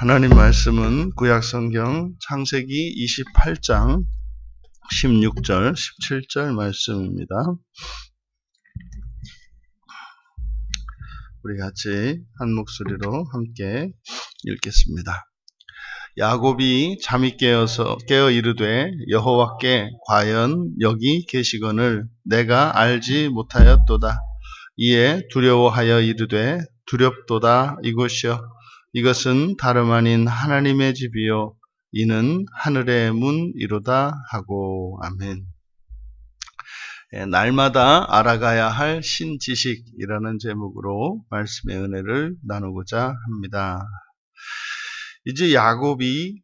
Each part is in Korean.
하나님 말씀은 구약성경 창세기 28장 16절, 17절 말씀입니다. 우리 같이 한 목소리로 함께 읽겠습니다. 야곱이 잠이 깨어 이르되 여호와께 과연 여기 계시거늘 내가 알지 못하였도다. 이에 두려워하여 이르되 두렵도다 이곳이여 이것은 다름 아닌 하나님의 집이요 이는 하늘의 문이로다 하고. 아멘. 날마다 알아가야 할 신지식이라는 제목으로 말씀의 은혜를 나누고자 합니다. 이제 야곱이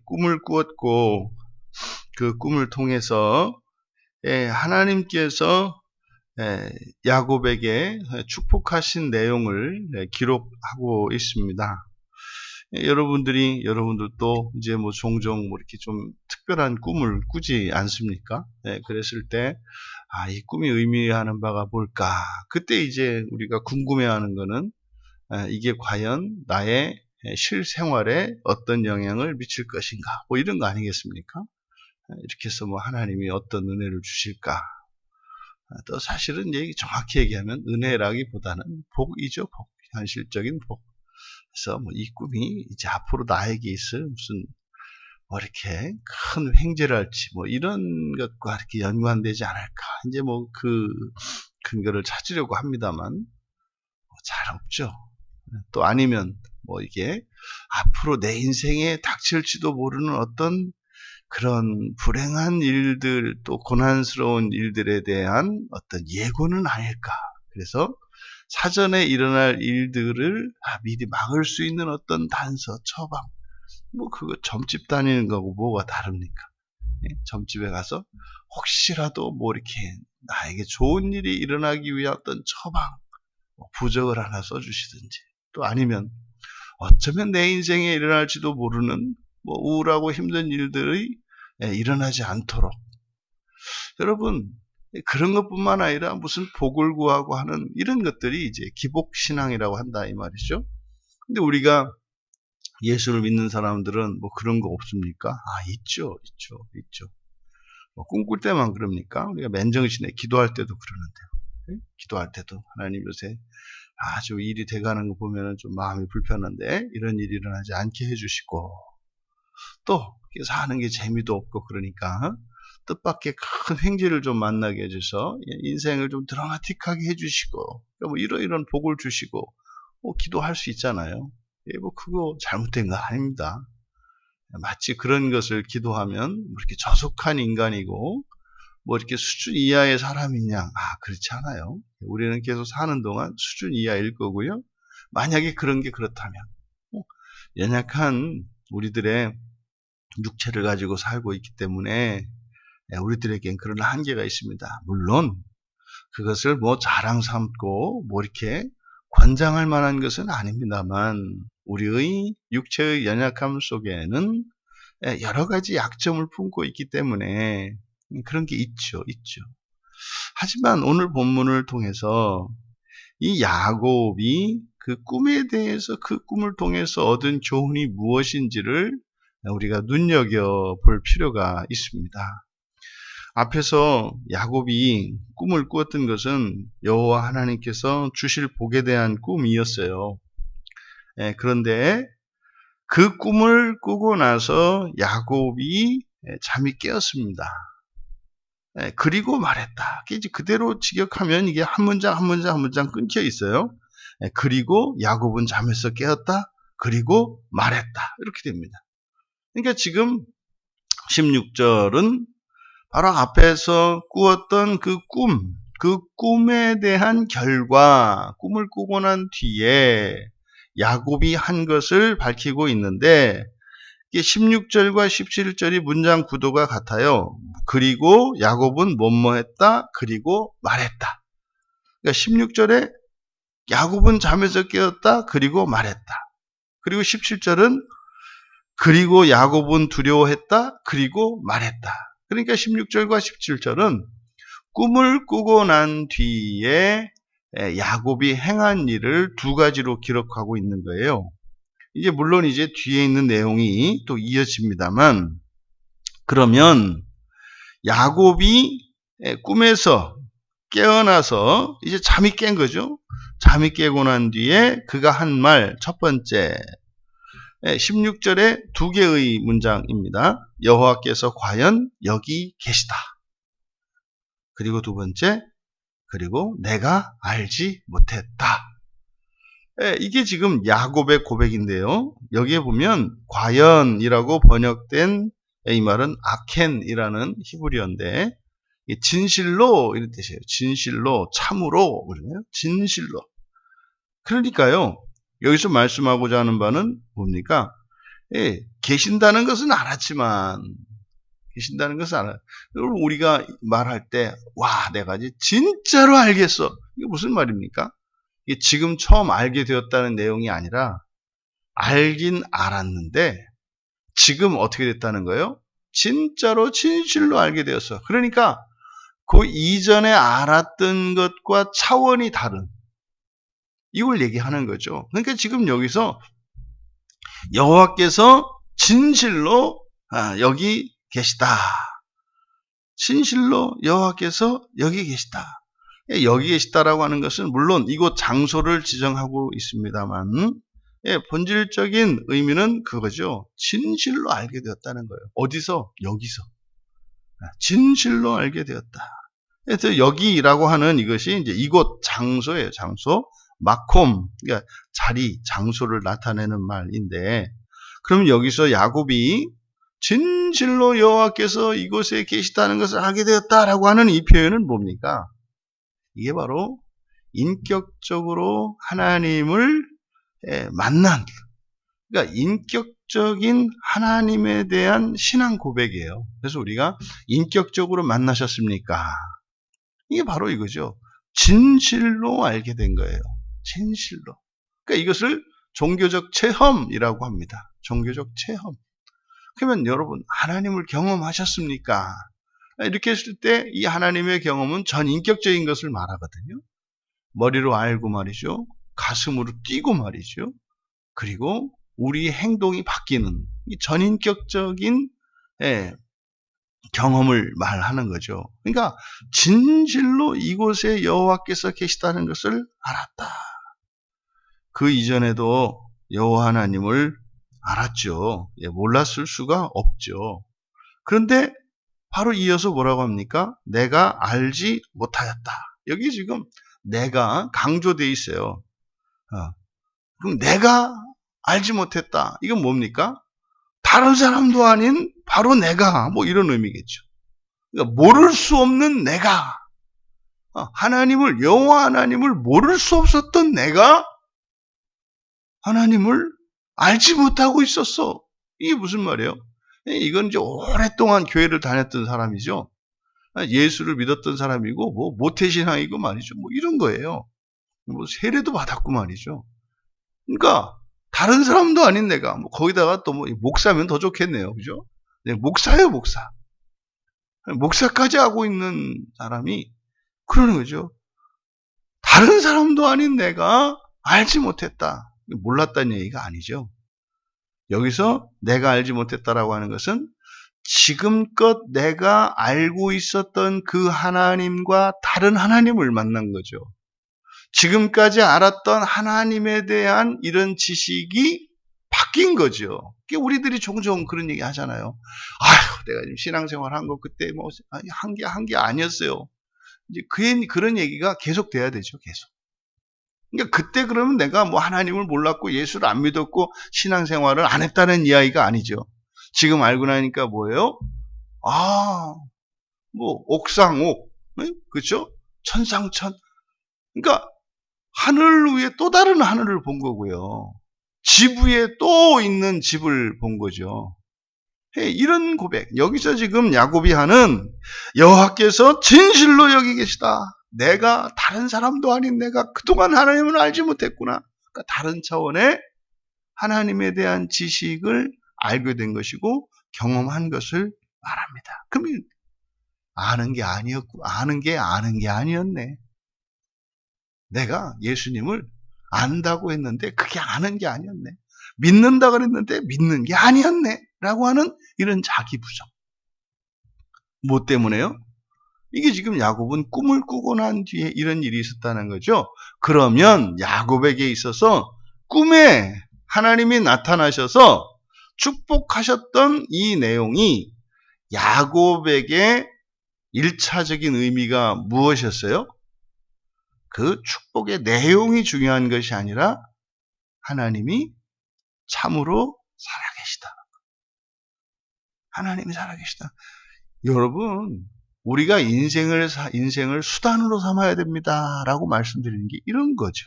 꿈을 꾸었고 그 꿈을 통해서 하나님께서 야곱에게 축복하신 내용을 기록하고 있습니다. 여러분들도 이제 종종 이렇게 좀 특별한 꿈을 꾸지 않습니까? 그랬을 때, 이 꿈이 의미하는 바가 뭘까? 그때 이제 우리가 궁금해하는 거는, 이게 과연 나의 실생활에 어떤 영향을 미칠 것인가? 이런 거 아니겠습니까? 이렇게 해서 하나님이 어떤 은혜를 주실까? 또 사실은 정확히 얘기하면 은혜라기보다는 복이죠, 복. 현실적인 복. 그래서 이 꿈이 이제 앞으로 나에게 있을 무슨 이렇게 큰 횡재를 할지 이런 것과 이렇게 연관되지 않을까. 이제 그 근거를 찾으려고 합니다만 잘 없죠. 또 아니면 이게 앞으로 내 인생에 닥칠지도 모르는 어떤 그런 불행한 일들, 또 고난스러운 일들에 대한 어떤 예고는 아닐까. 그래서 사전에 일어날 일들을 미리 막을 수 있는 어떤 단서, 처방. 그거 점집 다니는 거하고 뭐가 다릅니까? 점집에 가서 혹시라도 이렇게 나에게 좋은 일이 일어나기 위한 어떤 처방, 부적을 하나 써주시든지, 또 아니면 어쩌면 내 인생에 일어날지도 모르는 우울하고 힘든 일들이 일어나지 않도록. 여러분, 그런 것뿐만 아니라 무슨 복을 구하고 하는 이런 것들이 이제 기복신앙이라고 한다 이 말이죠. 근데 우리가 예수를 믿는 사람들은 그런 거 없습니까? 있죠. 꿈꿀 때만 그럽니까? 우리가 맨정신에 기도할 때도 그러는데요. 기도할 때도 하나님 요새 아주 일이 돼가는 거 보면 좀 마음이 불편한데 이런 일이 일어나지 않게 해주시고, 또 사는 게 재미도 없고 그러니까 뜻밖의 큰 횡재를 좀 만나게 해줘서 인생을 좀 드라마틱하게 해주시고, 이런 복을 주시고 기도할 수 있잖아요. 그거 잘못된 거 아닙니다. 마치 그런 것을 기도하면 이렇게 저속한 인간이고 이렇게 수준 이하의 사람이냐? 그렇지 않아요. 우리는 계속 사는 동안 수준 이하일 거고요. 만약에 그런 게 그렇다면 연약한 우리들의 육체를 가지고 살고 있기 때문에 우리들에겐 그런 한계가 있습니다. 물론 그것을 자랑 삼고 이렇게 권장할 만한 것은 아닙니다만 우리의 육체의 연약함 속에는 여러 가지 약점을 품고 있기 때문에 그런 게 있죠. 하지만 오늘 본문을 통해서 이 야곱이 그 꿈에 대해서 그 꿈을 통해서 얻은 교훈이 무엇인지를 우리가 눈여겨볼 필요가 있습니다. 앞에서 야곱이 꿈을 꾸었던 것은 여호와 하나님께서 주실 복에 대한 꿈이었어요. 그런데 그 꿈을 꾸고 나서 야곱이 잠이 깨었습니다. 그리고 말했다. 이제 그대로 직역하면 이게 한 문장 끊겨 있어요. 그리고 야곱은 잠에서 깨었다. 그리고 말했다. 이렇게 됩니다. 그러니까 지금 16절은 바로 앞에서 꾸었던 그 꿈에 대한 결과, 꿈을 꾸고 난 뒤에 야곱이 한 것을 밝히고 있는데, 16절과 17절이 문장 구도가 같아요. 그리고 야곱은 뭐뭐 했다, 그리고 말했다. 그러니까 16절에 야곱은 잠에서 깨었다, 그리고 말했다. 그리고 17절은 그리고 야곱은 두려워했다, 그리고 말했다. 그러니까 16절과 17절은 꿈을 꾸고 난 뒤에 야곱이 행한 일을 두 가지로 기록하고 있는 거예요. 이제 물론 이제 뒤에 있는 내용이 또 이어집니다만, 그러면 야곱이 꿈에서 깨어나서 이제 잠이 깬 거죠. 잠이 깨고 난 뒤에 그가 한 말, 첫 번째 16절에 두 개의 문장입니다. 여호와께서 과연 여기 계시다. 그리고 두 번째, 그리고 내가 알지 못했다. 이게 지금 야곱의 고백인데요. 여기에 보면 과연이라고 번역된 이 말은 아켄이라는 히브리어인데, 진실로 이런 뜻이에요. 진실로, 참으로, 그러네요. 진실로. 그러니까요, 여기서 말씀하고자 하는 바는 뭡니까? 계신다는 것은 알았지만, 계신다는 것은 알아요. 여러분, 우리가 말할 때, 와, 내가 이제 진짜로 알겠어. 이게 무슨 말입니까? 이게 지금 처음 알게 되었다는 내용이 아니라, 알긴 알았는데, 지금 어떻게 됐다는 거예요? 진짜로 진실로 알게 되었어. 그러니까, 그 이전에 알았던 것과 차원이 다른, 이걸 얘기하는 거죠. 그러니까 지금 여기서 여호와께서 진실로 여기 계시다. 진실로 여호와께서 여기 계시다. 여기 계시다라고 하는 것은 물론 이곳 장소를 지정하고 있습니다만, 본질적인 의미는 그거죠. 진실로 알게 되었다는 거예요. 어디서? 여기서. 진실로 알게 되었다. 그래서 여기라고 하는 이것이 이제 이곳 장소예요. 장소. 마콤, 그러니까 자리, 장소를 나타내는 말인데, 그럼 여기서 야곱이 진실로 여호와께서 이곳에 계시다는 것을 알게 되었다라고 하는 이 표현은 뭡니까? 이게 바로 인격적으로 하나님을 만난, 그러니까 인격적인 하나님에 대한 신앙 고백이에요. 그래서 우리가 인격적으로 만나셨습니까? 이게 바로 이거죠. 진실로 알게 된 거예요. 진실로. 그러니까 이것을 종교적 체험이라고 합니다. 종교적 체험. 그러면 여러분, 하나님을 경험하셨습니까? 이렇게 했을 때 이 하나님의 경험은 전인격적인 것을 말하거든요. 머리로 알고 말이죠. 가슴으로 뛰고 말이죠. 그리고 우리의 행동이 바뀌는 이 전인격적인 경험을 말하는 거죠. 그러니까 진실로 이곳에 여호와께서 계시다는 것을 알았다. 그 이전에도 여호와 하나님을 알았죠. 몰랐을 수가 없죠. 그런데 바로 이어서 뭐라고 합니까? 내가 알지 못하였다. 여기 지금 내가 강조되어 있어요. 그럼 내가 알지 못했다. 이건 뭡니까? 다른 사람도 아닌 바로 내가, 뭐 이런 의미겠죠. 그러니까 모를 수 없는 내가, 하나님을, 여호와 하나님을 모를 수 없었던 내가 하나님을 알지 못하고 있었어. 이게 무슨 말이에요? 이건 이제 오랫동안 교회를 다녔던 사람이죠. 예수를 믿었던 사람이고, 뭐 모태신앙이고 말이죠. 뭐 이런 거예요. 뭐 세례도 받았고 말이죠. 그러니까 다른 사람도 아닌 내가, 뭐 거기다가 또 뭐 목사면 더 좋겠네요. 그죠? 네, 목사예요, 목사. 목사까지 하고 있는 사람이 그러는 거죠. 다른 사람도 아닌 내가 알지 못했다. 몰랐다는 얘기가 아니죠. 여기서 내가 알지 못했다라고 하는 것은 지금껏 내가 알고 있었던 그 하나님과 다른 하나님을 만난 거죠. 지금까지 알았던 하나님에 대한 이런 지식이 바뀐 거죠. 우리들이 종종 그런 얘기 하잖아요. 아휴, 내가 지금 신앙생활 한 거 그때 뭐 한 게 아니었어요. 이제 그런 얘기가 계속 돼야 되죠, 계속. 그러니까 그때 그러면 내가 뭐 하나님을 몰랐고 예수를 안 믿었고 신앙생활을 안 했다는 이야기가 아니죠. 지금 알고 나니까 뭐예요? 뭐 옥상옥, 그렇죠? 천상천. 그러니까 하늘 위에 또 다른 하늘을 본 거고요. 집 위에 또 있는 집을 본 거죠. 이런 고백. 여기서 지금 야곱이 하는 여호와께서 진실로 여기 계시다. 내가 다른 사람도 아닌 내가 그동안 하나님을 알지 못했구나. 그러니까 다른 차원의 하나님에 대한 지식을 알게 된 것이고 경험한 것을 말합니다. 그러면 아는 게 아는 게 아니었네. 내가 예수님을 안다고 했는데 그게 아는 게 아니었네. 믿는다 그랬는데 믿는 게 아니었네 라고 하는 이런 자기 부정. 뭐 때문에요? 이게 지금 야곱은 꿈을 꾸고 난 뒤에 이런 일이 있었다는 거죠. 그러면 야곱에게 있어서 꿈에 하나님이 나타나셔서 축복하셨던 이 내용이 야곱에게 1차적인 의미가 무엇이었어요? 그 축복의 내용이 중요한 것이 아니라 하나님이 참으로 살아계시다. 하나님이 살아계시다. 여러분, 우리가 인생을 수단으로 삼아야 됩니다. 라고 말씀드리는 게 이런 거죠.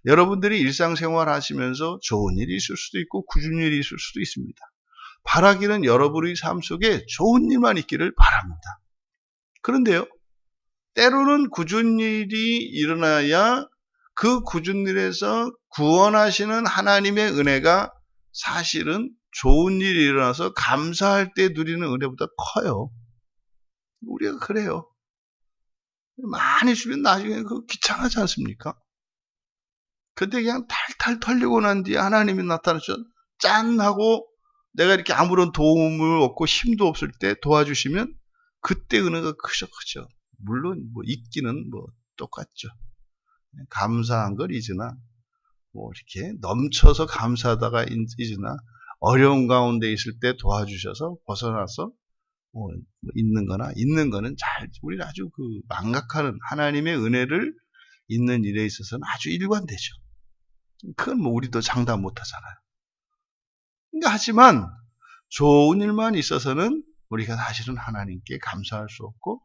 여러분들이 일상생활 하시면서 좋은 일이 있을 수도 있고 굳은 일이 있을 수도 있습니다. 바라기는 여러분의 삶 속에 좋은 일만 있기를 바랍니다. 그런데요, 때로는 굳은 일이 일어나야 그 굳은 일에서 구원하시는 하나님의 은혜가 사실은 좋은 일이 일어나서 감사할 때 누리는 은혜보다 커요. 우리가 그래요. 많이 주면 나중에 그거 귀찮아지 않습니까? 근데 그냥 탈탈 털리고 난 뒤에 하나님이 나타나셔 짠 하고 내가 이렇게 아무런 도움을 얻고 힘도 없을 때 도와주시면 그때 은혜가 크죠. 물론 뭐 있기는 뭐 똑같죠. 감사한 걸 잊으나 뭐 이렇게 넘쳐서 감사하다가 잊으나 어려운 가운데 있을 때 도와주셔서 벗어나서 뭐 있는 거는 우리는 아주 그 망각하는 하나님의 은혜를 있는 일에 있어서는 아주 일관되죠. 그건 뭐 우리도 장담 못 하잖아요. 그러니까 하지만 좋은 일만 있어서는 우리가 사실은 하나님께 감사할 수 없고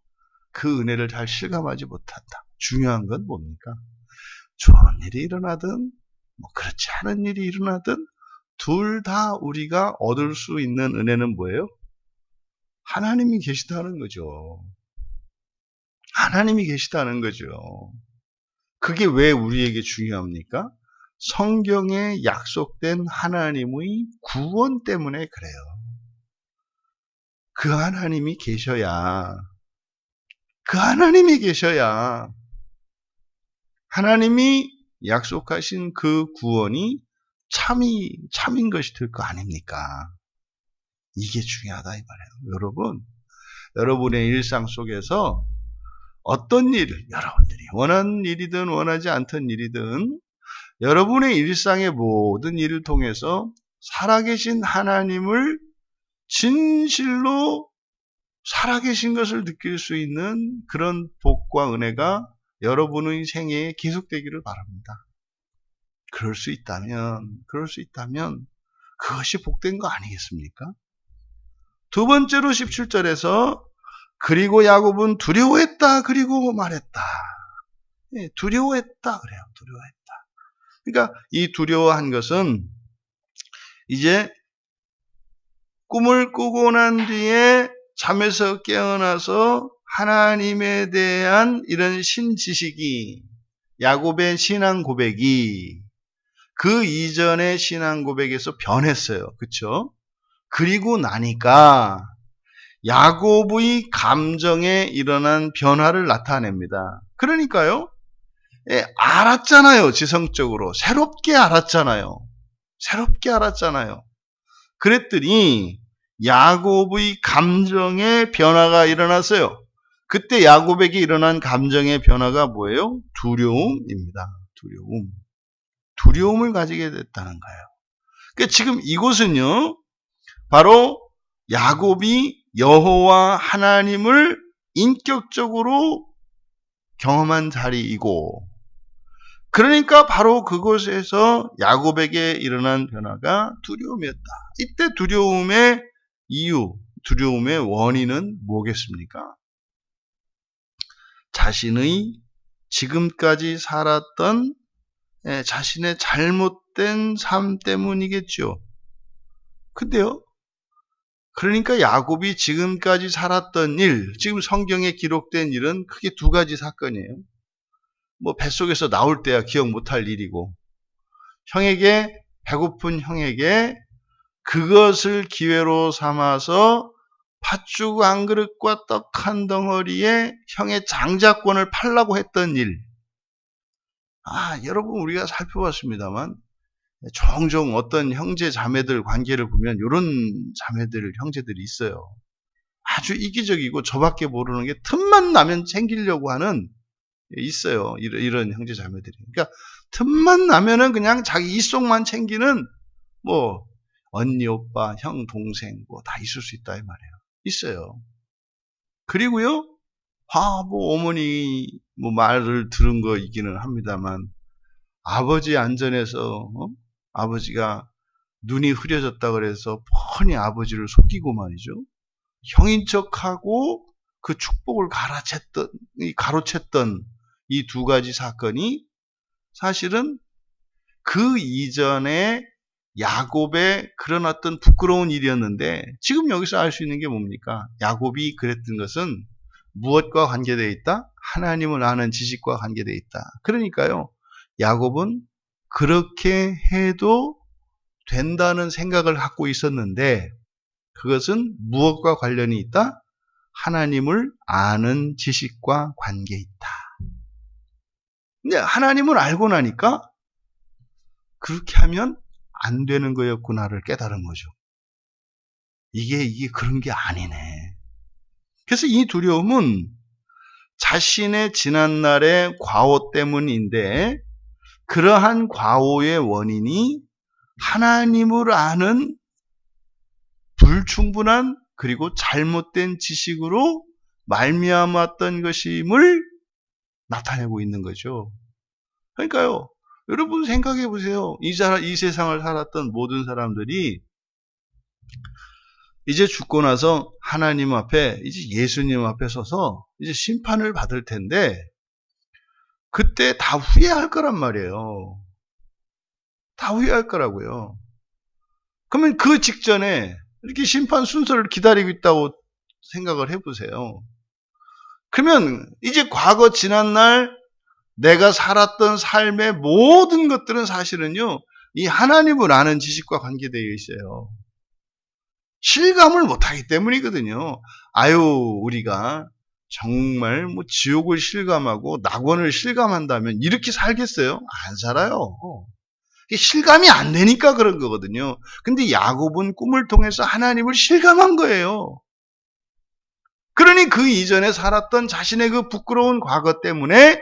그 은혜를 잘 실감하지 못한다. 중요한 건 뭡니까? 좋은 일이 일어나든 뭐 그렇지 않은 일이 일어나든 둘 다 우리가 얻을 수 있는 은혜는 뭐예요? 하나님이 계시다는 거죠. 하나님이 계시다는 거죠. 그게 왜 우리에게 중요합니까? 성경에 약속된 하나님의 구원 때문에 그래요. 그 하나님이 계셔야 하나님이 약속하신 그 구원이 참인 것이 될 거 아닙니까? 이게 중요하다 이 말이에요. 여러분의 일상 속에서 어떤 일을 여러분들이 원하는 일이든 원하지 않던 일이든 여러분의 일상의 모든 일을 통해서 살아계신 하나님을 진실로 살아계신 것을 느낄 수 있는 그런 복과 은혜가 여러분의 생애에 계속되기를 바랍니다. 그럴 수 있다면 그것이 복된 거 아니겠습니까? 두 번째로 17절에서 그리고 야곱은 두려워했다 그리고 말했다. 두려워했다 그래요. 두려워했다. 그러니까 이 두려워한 것은 이제 꿈을 꾸고 난 뒤에 잠에서 깨어나서 하나님에 대한 이런 신지식이 야곱의 신앙 고백이 그 이전의 신앙 고백에서 변했어요. 그렇죠? 그리고 나니까 야곱의 감정에 일어난 변화를 나타냅니다. 그러니까요. 알았잖아요. 지성적으로. 새롭게 알았잖아요. 그랬더니 야곱의 감정의 변화가 일어났어요. 그때 야곱에게 일어난 감정의 변화가 뭐예요? 두려움입니다. 두려움을 가지게 됐다는 거예요. 그러니까 지금 이곳은요. 바로 야곱이 여호와 하나님을 인격적으로 경험한 자리이고 그러니까 바로 그곳에서 야곱에게 일어난 변화가 두려움이었다. 이때 두려움의 이유, 두려움의 원인은 뭐겠습니까? 자신의 지금까지 살았던 자신의 잘못된 삶 때문이겠죠. 근데요. 그러니까 야곱이 지금까지 살았던 일, 지금 성경에 기록된 일은 크게 두 가지 사건이에요. 뭐 뱃속에서 나올 때야 기억 못할 일이고 배고픈 형에게 그것을 기회로 삼아서 팥죽 한 그릇과 떡 한 덩어리에 형의 장자권을 팔라고 했던 일. 여러분 우리가 살펴봤습니다만 종종 어떤 형제 자매들 관계를 보면 이런 자매들 형제들이 있어요. 아주 이기적이고 저밖에 모르는 게 틈만 나면 챙기려고 하는 있어요. 이런 형제 자매들이. 그러니까 틈만 나면은 그냥 자기 이속만 챙기는 뭐 언니, 오빠, 형, 동생 뭐 다 있을 수 있다 이 말이에요. 있어요. 그리고요, 뭐 어머니 뭐 말을 들은 거 있기는 합니다만 아버지 안전에서 아버지가 눈이 흐려졌다 그래서 뻔히 아버지를 속이고 말이죠. 형인 척하고 그 축복을 가로챘던 이 두 가지 사건이 사실은 그 이전에 야곱의 그런 어떤 부끄러운 일이었는데 지금 여기서 알 수 있는 게 뭡니까? 야곱이 그랬던 것은 무엇과 관계되어 있다? 하나님을 아는 지식과 관계되어 있다. 그러니까요. 야곱은 그렇게 해도 된다는 생각을 갖고 있었는데 그것은 무엇과 관련이 있다? 하나님을 아는 지식과 관계에 있다. 근데 하나님을 알고 나니까 그렇게 하면 안 되는 거였구나를 깨달은 거죠. 이게 그런 게 아니네. 그래서 이 두려움은 자신의 지난날의 과오 때문인데 그러한 과오의 원인이 하나님을 아는 불충분한 그리고 잘못된 지식으로 말미암았던 것임을 나타내고 있는 거죠. 그러니까요. 여러분 생각해 보세요. 이 세상을 살았던 모든 사람들이 이제 죽고 나서 하나님 앞에 이제 예수님 앞에 서서 이제 심판을 받을 텐데 그때 다 후회할 거란 말이에요. 다 후회할 거라고요. 그러면 그 직전에 이렇게 심판 순서를 기다리고 있다고 생각을 해보세요. 그러면 이제 과거 지난날 내가 살았던 삶의 모든 것들은 사실은요, 이 하나님을 아는 지식과 관계되어 있어요. 실감을 못하기 때문이거든요. 우리가 정말 뭐 지옥을 실감하고 낙원을 실감한다면 이렇게 살겠어요? 안 살아요. 실감이 안 되니까 그런 거거든요. 근데 야곱은 꿈을 통해서 하나님을 실감한 거예요. 그러니 그 이전에 살았던 자신의 그 부끄러운 과거 때문에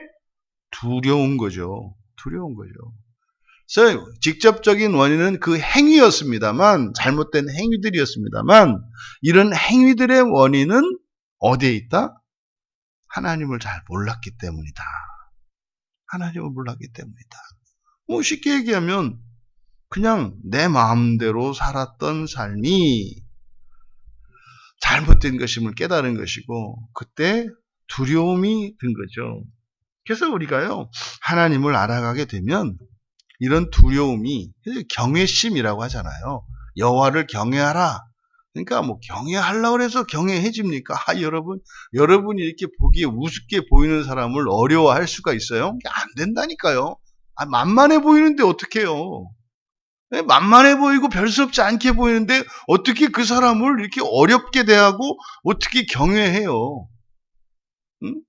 두려운 거죠. 그래서 직접적인 원인은 그 행위였습니다만, 잘못된 행위들이었습니다만, 이런 행위들의 원인은 어디에 있다? 하나님을 잘 몰랐기 때문이다. 하나님을 몰랐기 때문이다. 쉽게 얘기하면 그냥 내 마음대로 살았던 삶이 잘못된 것임을 깨달은 것이고 그때 두려움이 든 거죠. 그래서 우리가요 하나님을 알아가게 되면 이런 두려움이 경외심이라고 하잖아요. 여호와를 경외하라. 그러니까 경외하려고 해서 경외해집니까? 여러분이 이렇게 보기에 우습게 보이는 사람을 어려워할 수가 있어요? 안 된다니까요. 만만해 보이는데 어떡해요? 만만해 보이고 별스럽지 않게 보이는데 어떻게 그 사람을 이렇게 어렵게 대하고 어떻게 경외해요?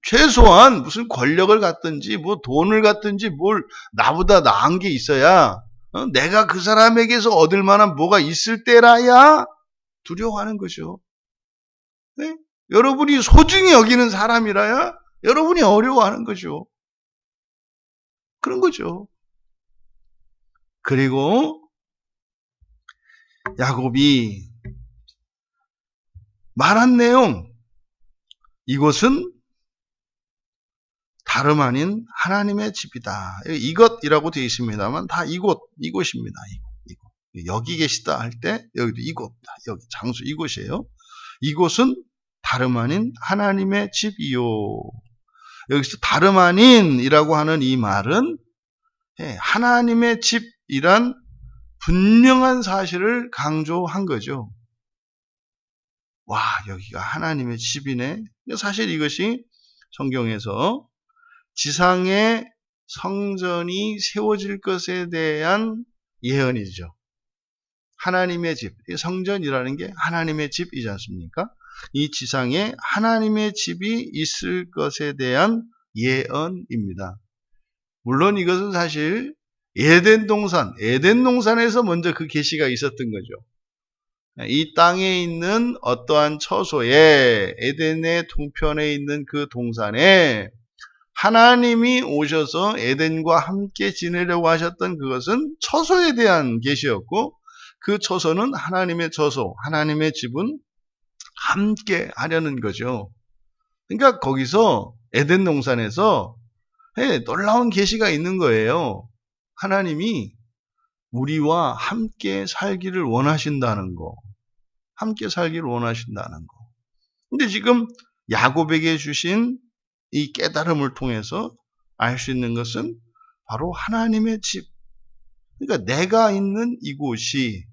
최소한 무슨 권력을 갖든지 뭐 돈을 갖든지 뭘 나보다 나은 게 있어야 내가 그 사람에게서 얻을 만한 뭐가 있을 때라야 두려워하는 거죠. 네? 여러분이 소중히 여기는 사람이라야 여러분이 어려워하는 거죠. 그런 거죠. 그리고 야곱이 말한 내용, 이곳은 다름 아닌 하나님의 집이다. 이것이라고 되어 있습니다만 다 이곳입니다. 이곳. 여기 계시다 할 때 여기도 이곳, 여기 장수 이곳이에요. 이곳은 다름 아닌 하나님의 집이요. 여기서 다름 아닌이라고 하는 이 말은 하나님의 집이란 분명한 사실을 강조한 거죠. 와, 여기가 하나님의 집이네. 사실 이것이 성경에서 지상에 성전이 세워질 것에 대한 예언이죠. 하나님의 집, 성전이라는 게 하나님의 집이지 않습니까? 이 지상에 하나님의 집이 있을 것에 대한 예언입니다. 물론 이것은 사실 에덴 동산에서 먼저 그 계시가 있었던 거죠. 이 땅에 있는 어떠한 처소에, 에덴의 동편에 있는 그 동산에 하나님이 오셔서 에덴과 함께 지내려고 하셨던 그것은 처소에 대한 계시였고, 그 처소는 하나님의 처소, 하나님의 집은 함께 하려는 거죠. 그러니까 거기서 에덴 동산에서 놀라운 계시가 있는 거예요. 하나님이 우리와 함께 살기를 원하신다는 거. 함께 살기를 원하신다는 거. 근데 지금 야곱에게 주신 이 깨달음을 통해서 알 수 있는 것은 바로 하나님의 집. 그러니까 내가 있는 이곳이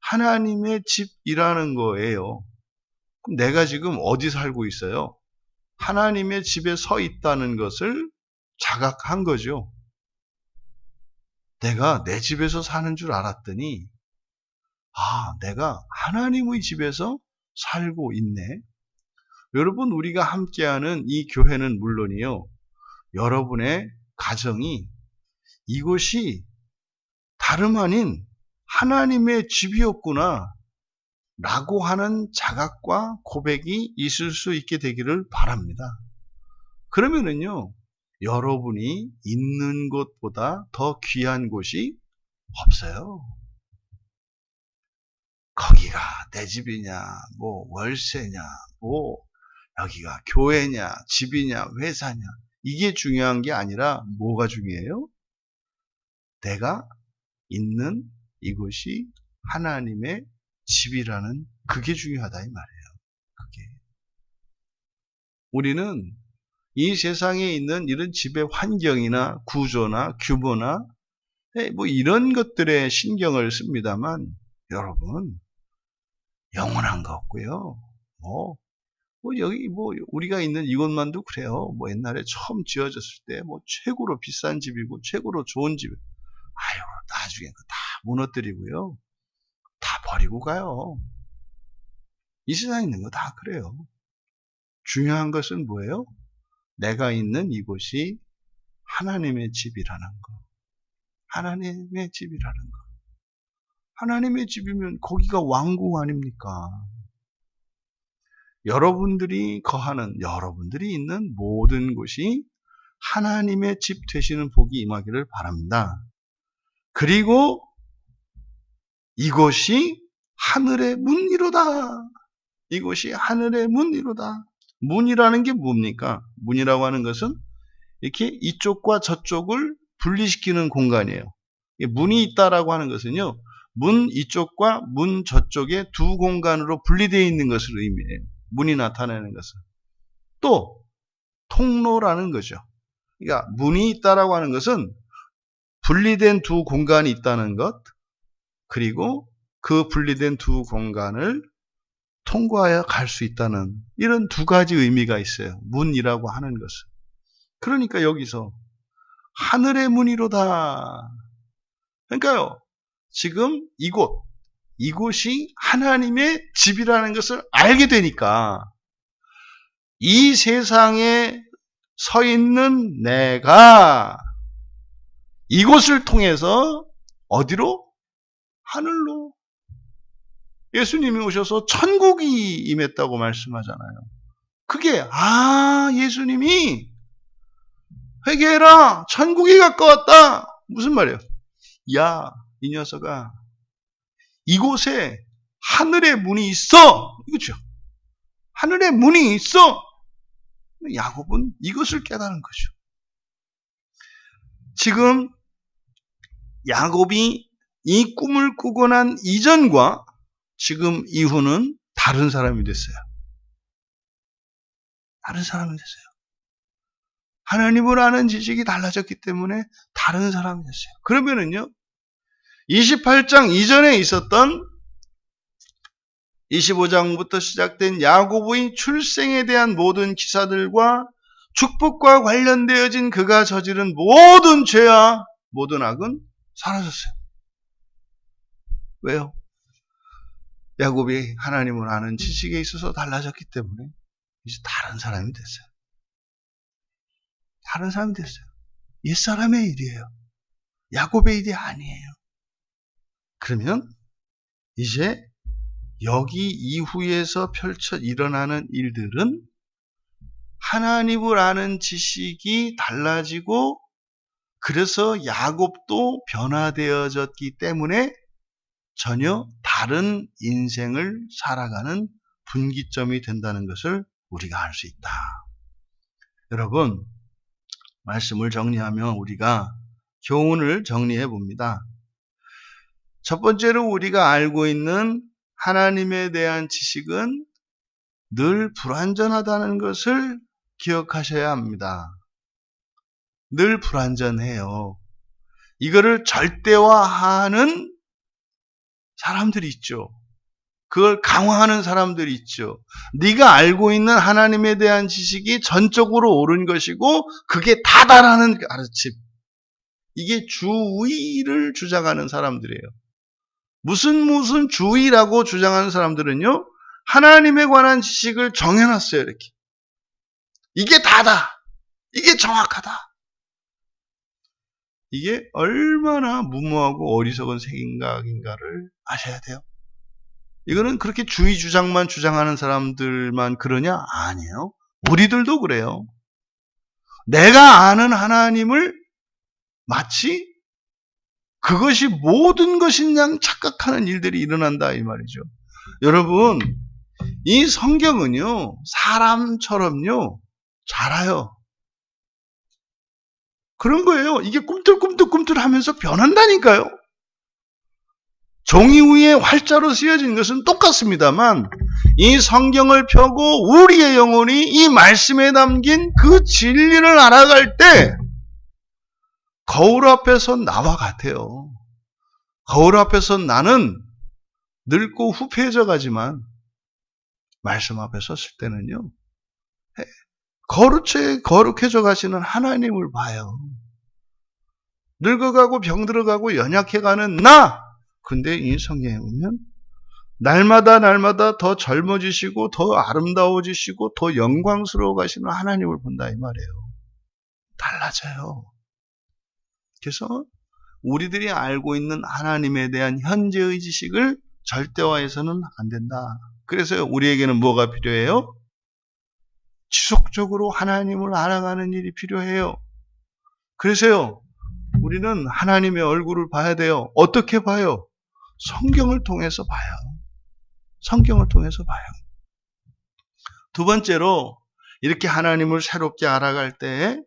하나님의 집이라는 거예요. 그럼 내가 지금 어디 살고 있어요? 하나님의 집에 서 있다는 것을 자각한 거죠. 내가 내 집에서 사는 줄 알았더니, 내가 하나님의 집에서 살고 있네. 여러분, 우리가 함께하는 이 교회는 물론이요, 여러분의 가정이 이것이 다름 아닌 하나님의 집이었구나 라고 하는 자각과 고백이 있을 수 있게 되기를 바랍니다. 그러면은요, 여러분이 있는 곳보다 더 귀한 곳이 없어요. 거기가 내 집이냐, 월세냐, 여기가 교회냐, 집이냐, 회사냐, 이게 중요한 게 아니라 뭐가 중요해요? 내가 있는 이곳이 하나님의 집이라는 그게 중요하다 이 말이에요. 그게. 우리는 이 세상에 있는 이런 집의 환경이나 구조나 규모나 이런 것들에 신경을 씁니다만, 여러분, 영원한 거 없고요. 여기 우리가 있는 이곳만도 그래요. 옛날에 처음 지어졌을 때 최고로 비싼 집이고 최고로 좋은 집. 나중에 다 무너뜨리고요. 다 버리고 가요. 이 세상에 있는 거 다 그래요. 중요한 것은 뭐예요? 내가 있는 이곳이 하나님의 집이라는 거. 하나님의 집이라는 거. 하나님의 집이면 거기가 왕궁 아닙니까? 여러분들이 있는 모든 곳이 하나님의 집 되시는 복이 임하기를 바랍니다. 그리고 이곳이 하늘의 문이로다. 이곳이 하늘의 문이로다. 문이라는 게 뭡니까? 문이라고 하는 것은 이렇게 이쪽과 저쪽을 분리시키는 공간이에요. 문이 있다라고 하는 것은요, 문 이쪽과 문 저쪽에 두 공간으로 분리되어 있는 것을 의미해요. 문이 나타내는 것은. 또 통로라는 거죠. 그러니까 문이 있다라고 하는 것은 분리된 두 공간이 있다는 것, 그리고 그 분리된 두 공간을 통과하여 갈 수 있다는 이런 두 가지 의미가 있어요. 문이라고 하는 것은. 그러니까 여기서 하늘의 문이로다. 그러니까요, 지금 이곳이 하나님의 집이라는 것을 알게 되니까 이 세상에 서 있는 내가 이곳을 통해서 어디로? 하늘로. 예수님이 오셔서 천국이 임했다고 말씀하잖아요. 그게 예수님이 회개해라, 천국이 가까웠다. 무슨 말이에요? 야, 이 녀석아, 이곳에 하늘의 문이 있어. 이거죠. 하늘의 문이 있어. 야곱은 이것을 깨달은 거죠. 지금 야곱이 이 꿈을 꾸고 난 이전과 지금 이후는 다른 사람이 됐어요. 다른 사람이 됐어요. 하나님을 아는 지식이 달라졌기 때문에 다른 사람이 됐어요. 그러면은요, 28장 이전에 있었던 25장부터 시작된 야곱의 출생에 대한 모든 기사들과 축복과 관련되어진 그가 저지른 모든 죄와 모든 악은 사라졌어요. 왜요? 야곱이 하나님을 아는 지식에 있어서 달라졌기 때문에 이제 다른 사람이 됐어요. 다른 사람이 됐어요. 옛사람의 일이에요. 야곱의 일이 아니에요. 그러면 이제 여기 이후에서 일어나는 일들은 하나님을 아는 지식이 달라지고 그래서 야곱도 변화되어졌기 때문에 전혀 다른 인생을 살아가는 분기점이 된다는 것을 우리가 알 수 있다. 여러분, 말씀을 정리하면 우리가 교훈을 정리해 봅니다. 첫 번째로 우리가 알고 있는 하나님에 대한 지식은 늘 불완전하다는 것을 기억하셔야 합니다. 늘 불완전해요. 이거를 절대화하는 사람들이 있죠. 그걸 강화하는 사람들이 있죠. 네가 알고 있는 하나님에 대한 지식이 전적으로 옳은 것이고 그게 다다라는 가르침. 이게 주의를 주장하는 사람들이에요. 무슨 주의라고 주장하는 사람들은요. 하나님에 관한 지식을 정해놨어요. 이렇게. 이게 다다. 이게 정확하다. 이게 얼마나 무모하고 어리석은 생각인가를 아셔야 돼요. 이거는 그렇게 주의 주장만 주장하는 사람들만 그러냐? 아니에요. 우리들도 그래요. 내가 아는 하나님을 마치 그것이 모든 것인 양 착각하는 일들이 일어난다 이 말이죠. 여러분, 이 성경은요. 사람처럼요. 자라요. 그런 거예요. 이게 꿈틀꿈틀 하면서 변한다니까요. 종이 위에 활자로 쓰여진 것은 똑같습니다만 이 성경을 펴고 우리의 영혼이 이 말씀에 담긴 그 진리를 알아갈 때 거울 앞에서 나와 같아요. 거울 앞에서 나는 늙고 후패해져 가지만 말씀 앞에 섰을 때는요. 거룩해져 가시는 하나님을 봐요. 늙어가고 병들어가고 연약해가는 나! 근데 이 성경에 보면 날마다 더 젊어지시고 더 아름다워지시고 더 영광스러워 가시는 하나님을 본다 이 말이에요. 달라져요. 그래서 우리들이 알고 있는 하나님에 대한 현재의 지식을 절대화해서는 안 된다. 그래서 우리에게는 뭐가 필요해요? 지속적으로 하나님을 알아가는 일이 필요해요. 그래서요, 우리는 하나님의 얼굴을 봐야 돼요. 어떻게 봐요? 성경을 통해서 봐요. 성경을 통해서 봐요. 두 번째로 이렇게 하나님을 새롭게 알아갈 때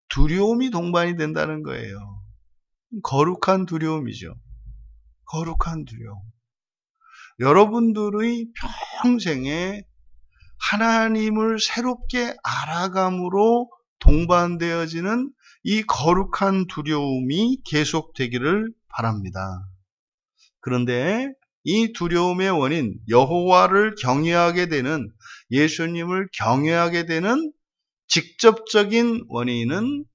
두려움이 동반이 된다는 거예요. 거룩한 두려움이죠. 거룩한 두려움. 여러분들의 평생에 하나님을 새롭게 알아감으로 동반되어지는 이 거룩한 두려움이 계속되기를 바랍니다. 그런데 이 두려움의 원인, 여호와를 경외하게 되는, 예수님을 경외하게 되는 직접적인 원인은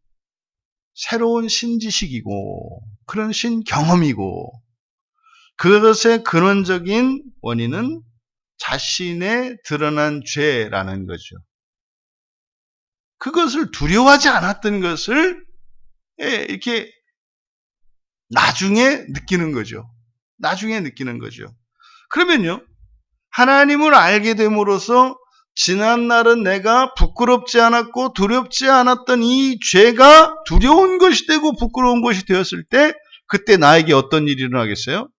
새로운 신지식이고 그런 신경험이고 그것의 근원적인 원인은 자신의 드러난 죄라는 거죠. 그것을 두려워하지 않았던 것을 이렇게 나중에 느끼는 거죠. 나중에 느끼는 거죠. 그러면요, 하나님을 알게 됨으로써 지난날은 내가 부끄럽지 않았고 두렵지 않았던 이 죄가 두려운 것이 되고 부끄러운 것이 되었을 때 그때 나에게 어떤 일이 일어나겠어요?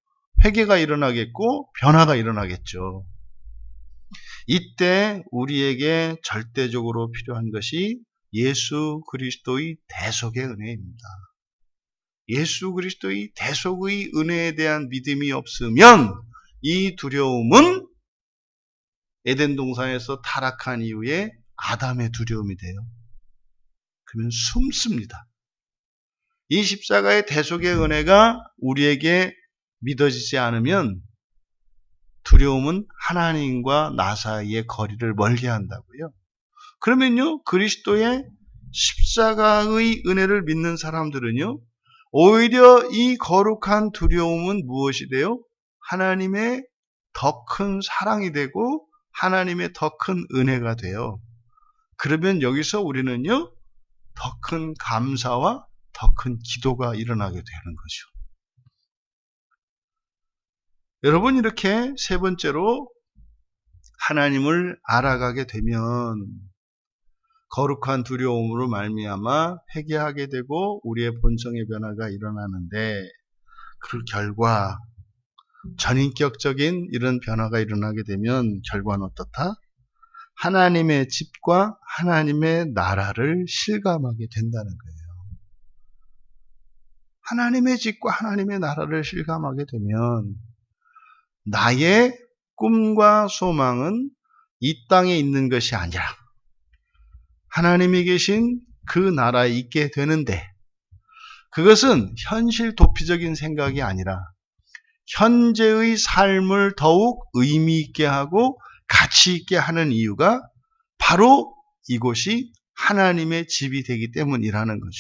회개가 일어나겠고 변화가 일어나겠죠. 이때 우리에게 절대적으로 필요한 것이 예수 그리스도의 대속의 은혜입니다. 예수 그리스도의 대속의 은혜에 대한 믿음이 없으면 이 두려움은 에덴 동산에서 타락한 이후에 아담의 두려움이 돼요. 그러면 숨습니다. 이 십자가의 대속의 은혜가 우리에게 믿어지지 않으면 두려움은 하나님과 나 사이의 거리를 멀게 한다고요. 그러면요, 그리스도의 십자가의 은혜를 믿는 사람들은요, 오히려 이 거룩한 두려움은 무엇이 돼요? 하나님의 더 큰 사랑이 되고 하나님의 더 큰 은혜가 돼요. 그러면 여기서 우리는요, 더 큰 감사와 더 큰 기도가 일어나게 되는 거죠. 여러분, 이렇게 세 번째로 하나님을 알아가게 되면 거룩한 두려움으로 말미암아 회개하게 되고 우리의 본성의 변화가 일어나는데, 그 결과 전인격적인 이런 변화가 일어나게 되면 결과는 어떻다? 하나님의 집과 하나님의 나라를 실감하게 된다는 거예요. 하나님의 집과 하나님의 나라를 실감하게 되면 나의 꿈과 소망은 이 땅에 있는 것이 아니라 하나님이 계신 그 나라에 있게 되는데, 그것은 현실 도피적인 생각이 아니라 현재의 삶을 더욱 의미 있게 하고 가치 있게 하는 이유가 바로 이곳이 하나님의 집이 되기 때문이라는 거죠.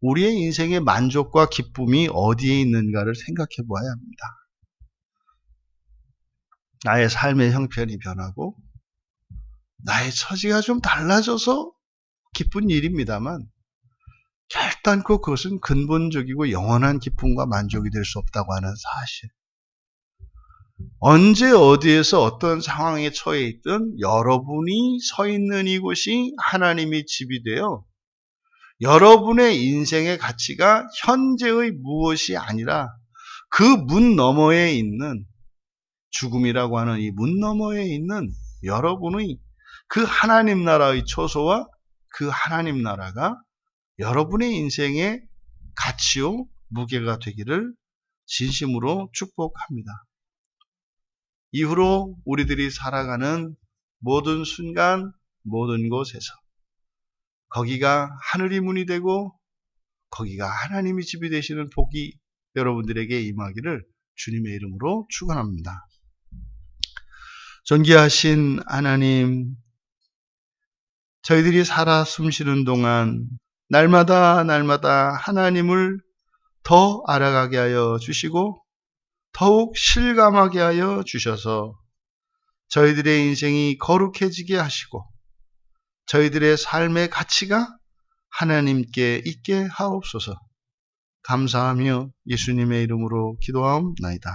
우리의 인생의 만족과 기쁨이 어디에 있는가를 생각해 보아야 합니다. 나의 삶의 형편이 변하고 나의 처지가 좀 달라져서 기쁜 일입니다만, 결단코 그것은 근본적이고 영원한 기쁨과 만족이 될 수 없다고 하는 사실. 언제 어디에서 어떤 상황에 처해 있든 여러분이 서 있는 이곳이 하나님의 집이 되어 여러분의 인생의 가치가 현재의 무엇이 아니라 그 문 너머에 있는, 죽음이라고 하는 이 문 너머에 있는 여러분의 그 하나님 나라의 초소와 그 하나님 나라가 여러분의 인생의 가치요 무게가 되기를 진심으로 축복합니다. 이후로 우리들이 살아가는 모든 순간, 모든 곳에서 거기가 하늘이 문이 되고 거기가 하나님의 집이 되시는 복이 여러분들에게 임하기를 주님의 이름으로 축원합니다. 존귀하신 하나님, 저희들이 살아 숨쉬는 동안 날마다 하나님을 더 알아가게 하여 주시고 더욱 실감하게 하여 주셔서 저희들의 인생이 거룩해지게 하시고 저희들의 삶의 가치가 하나님께 있게 하옵소서. 감사하며 예수님의 이름으로 기도하옵나이다.